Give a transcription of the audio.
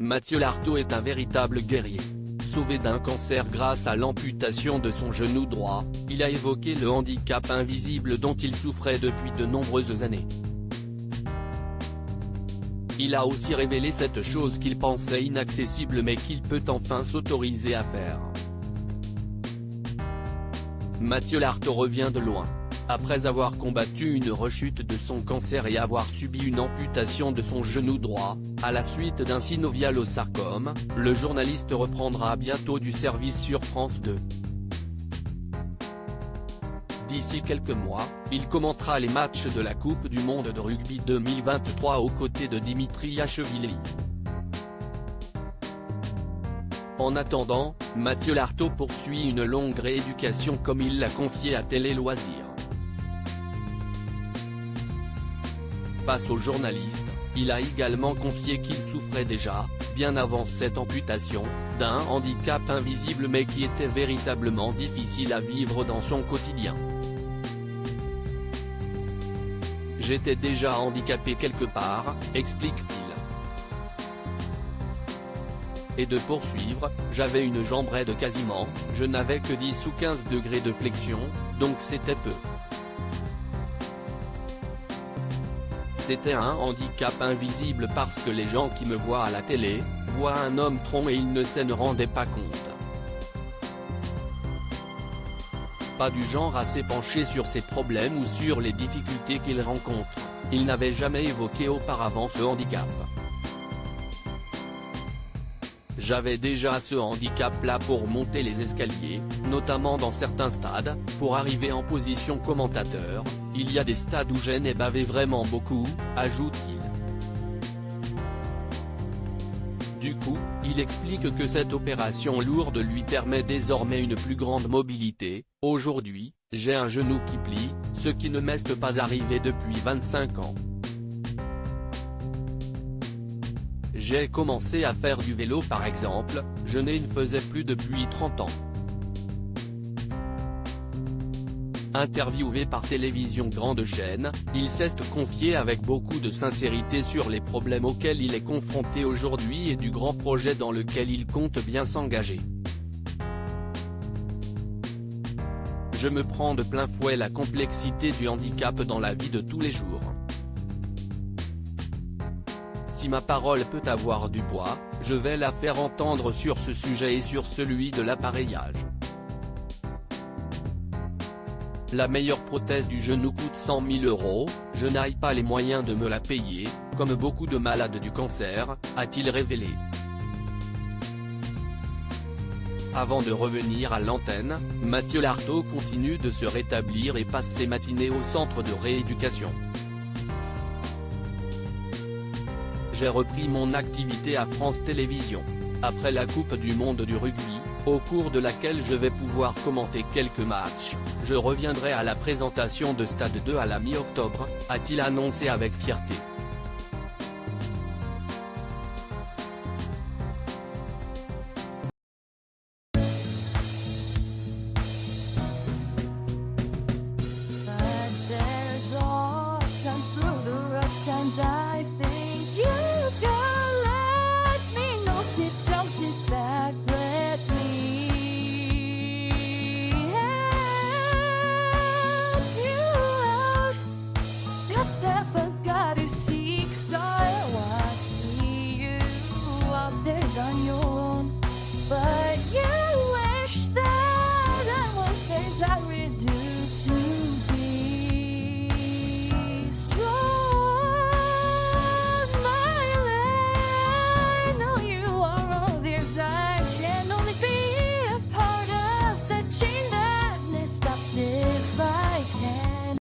Mathieu Lartaud est un véritable guerrier. Sauvé d'un cancer grâce à l'amputation de son genou droit, il a évoqué le handicap invisible dont il souffrait depuis de nombreuses années. Il a aussi révélé cette chose qu'il pensait inaccessible mais qu'il peut enfin s'autoriser à faire. Mathieu Lartaud revient de loin. Après avoir combattu une rechute de son cancer et avoir subi une amputation de son genou droit, à la suite d'un synovial au sarcome, le journaliste reprendra bientôt du service sur France 2. D'ici quelques mois, il commentera les matchs de la Coupe du Monde de rugby 2023 aux côtés de Dimitri Yachvili. En attendant, Mathieu Lartaud poursuit une longue rééducation comme il l'a confié à Télé Loisirs. Face aux journalistes, il a également confié qu'il souffrait déjà, bien avant cette amputation, d'un handicap invisible mais qui était véritablement difficile à vivre dans son quotidien. J'étais déjà handicapé quelque part, explique-t-il. Et de poursuivre, j'avais une jambe raide quasiment, je n'avais que 10 ou 15 degrés de flexion, donc c'était peu. C'était un handicap invisible parce que les gens qui me voient à la télé, voient un homme tronc et ils ne s'en rendaient pas compte. Pas du genre à s'épancher sur ses problèmes ou sur les difficultés qu'il rencontre, il n'avait jamais évoqué auparavant ce handicap. J'avais déjà ce handicap-là pour monter les escaliers, notamment dans certains stades, pour arriver en position commentateur, il y a des stades où j'en ai bavé vraiment beaucoup, ajoute-t-il. Du coup, il explique que cette opération lourde lui permet désormais une plus grande mobilité. Aujourd'hui, j'ai un genou qui plie, ce qui ne m'est pas arrivé depuis 25 ans. J'ai commencé à faire du vélo par exemple, je n'en faisais plus depuis 30 ans. Interviewé par Télévision Grande Chaîne, il s'est confié avec beaucoup de sincérité sur les problèmes auxquels il est confronté aujourd'hui et du grand projet dans lequel il compte bien s'engager. Je me prends de plein fouet la complexité du handicap dans la vie de tous les jours. Si ma parole peut avoir du poids, je vais la faire entendre sur ce sujet et sur celui de l'appareillage. La meilleure prothèse du genou coûte 100 000 €, je n'ai pas les moyens de me la payer, comme beaucoup de malades du cancer, a-t-il révélé. Avant de revenir à l'antenne, Mathieu Lartaud continue de se rétablir et passe ses matinées au centre de rééducation. J'ai repris mon activité à France Télévisions. Après la Coupe du Monde du rugby, au cours de laquelle je vais pouvoir commenter quelques matchs, je reviendrai à la présentation de Stade 2 à la mi-octobre, a-t-il annoncé avec fierté.